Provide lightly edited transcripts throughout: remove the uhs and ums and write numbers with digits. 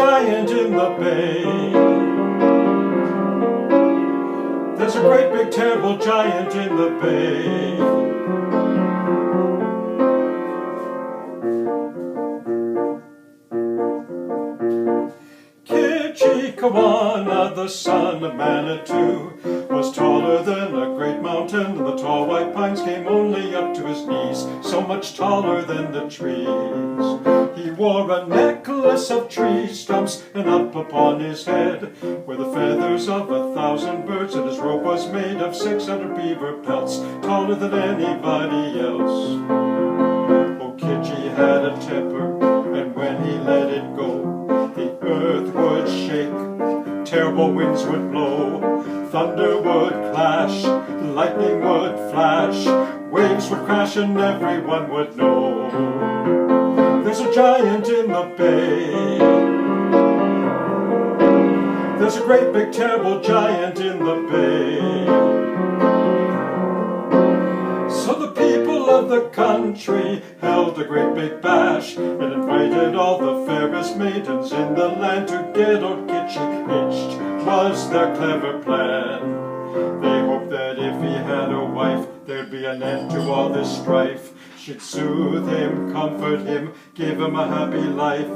giant in the bay. There's a great big terrible giant in the bay. Kitchikewana, the son of Manitou, was taller than a great mountain, and the tall white pines came only up to his knees, so much taller than the trees. He wore a necklace of tree stumps, and up upon his head were the feathers of 1,000 birds, and his robe was made of 600 beaver pelts, taller than anybody else. Oh, Kitchi had a temper, and when he let it go, the earth would shake, terrible winds would blow, thunder would clash, lightning would flash, waves would crash, and everyone would know there's a giant in the bay. There's a great big terrible giant in the bay. So the people of the country held a great big bash and invited all the fairest maidens in the land to get old Kitchi hitched, was their clever plan. They hoped that if he had a wife, there'd be an end to all this strife. She'd soothe him, comfort him, give him a happy life.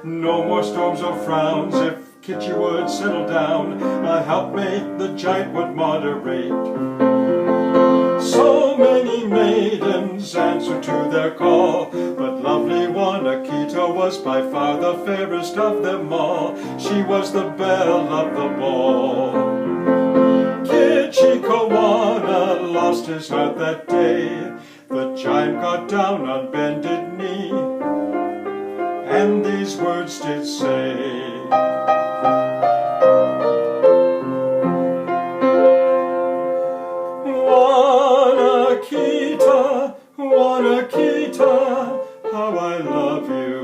No more storms or frowns if Kitchi would settle down. A helpmate the giant would moderate. So many maidens answered to their call, but lovely Wanakita was by far the fairest of them all. She was the belle of the ball. Kitchikewana lost his heart that day. The giant got down on bended knee, and these words did say, Wanakita, Wanakita, how I love you.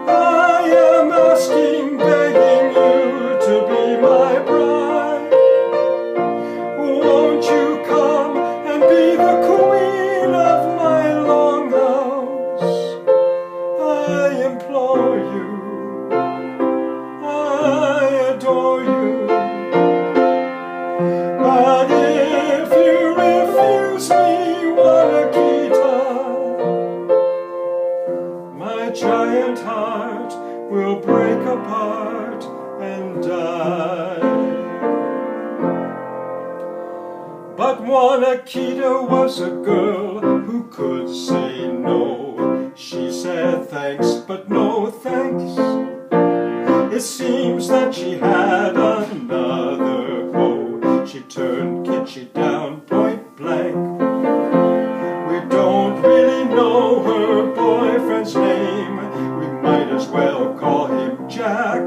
I am asking, begging you to be my bride. Won't you come and be the queen of my longhouse? I implore you, I adore you. But if you refuse me, Wanakita, my giant heart will break apart and die. But Wanakita was a girl who could say no. She said thanks, but no thanks. It seems that she had another beau. She turned Kitchi down point blank. We don't really know her boyfriend's name. We might as well call him Jack.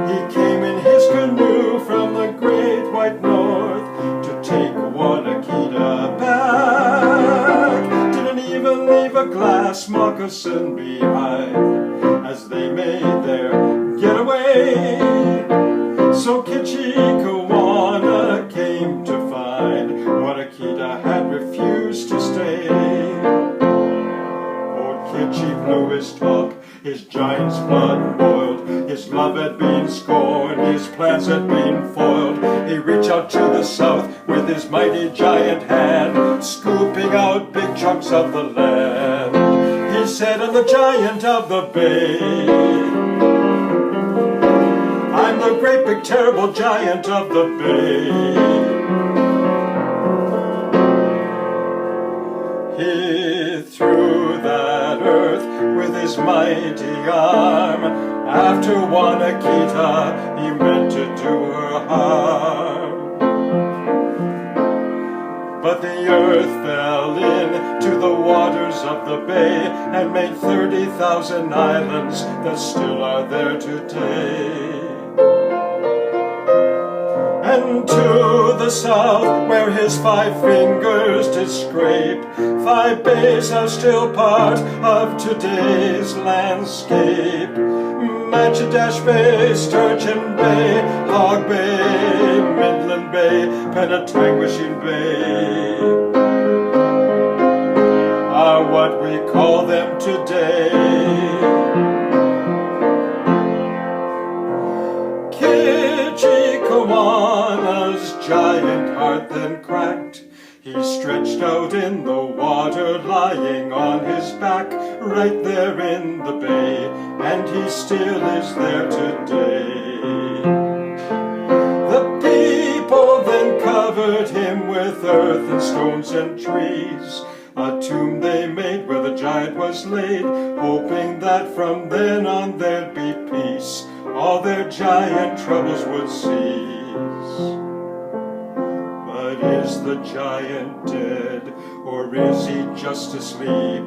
He came in his canoe from the great white north to take Wanakita back. Didn't even leave a glass moccasin behind as they made their getaway. So Kitchikewana came to find Wanakita had refused to stay. Old Kitchi blew his top, his giant's blood boiled, his love had been scorned, his plans had been foiled. He reached out to the south with his mighty giant hand, scooping out big chunks of the land. He said, I'm the giant of the bay. I'm the great big terrible giant of the bay. He threw that earth with his mighty arm. After Wanakita, he meant to do her harm. But the earth fell into the waters of the bay and made 30,000 islands that still are there today. And to the south, where his 5 fingers did scrape, 5 bays are still part of today's landscape. Matchadash Bay, Sturgeon Bay, Hog Bay, Midland Bay, Penetanguishene Bay are what we call them today. giant heart then cracked. He stretched out in the water, lying on his back, right there in the bay, and he still is there today. The people then covered him with earth and stones and trees. A tomb they made where the giant was laid, hoping that from then on there'd be peace, all their giant troubles would cease. But is the giant dead, or is he just asleep?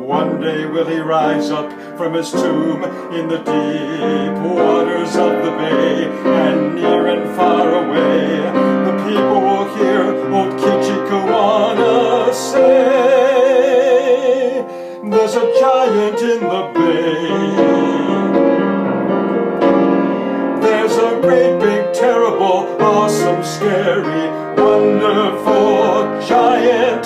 One day will he rise up from his tomb in the deep waters of the bay, and near and far away the people will hear old Kitchikewana say, there's a giant in the bay. There's a great big terrible awesome scary wonderful giant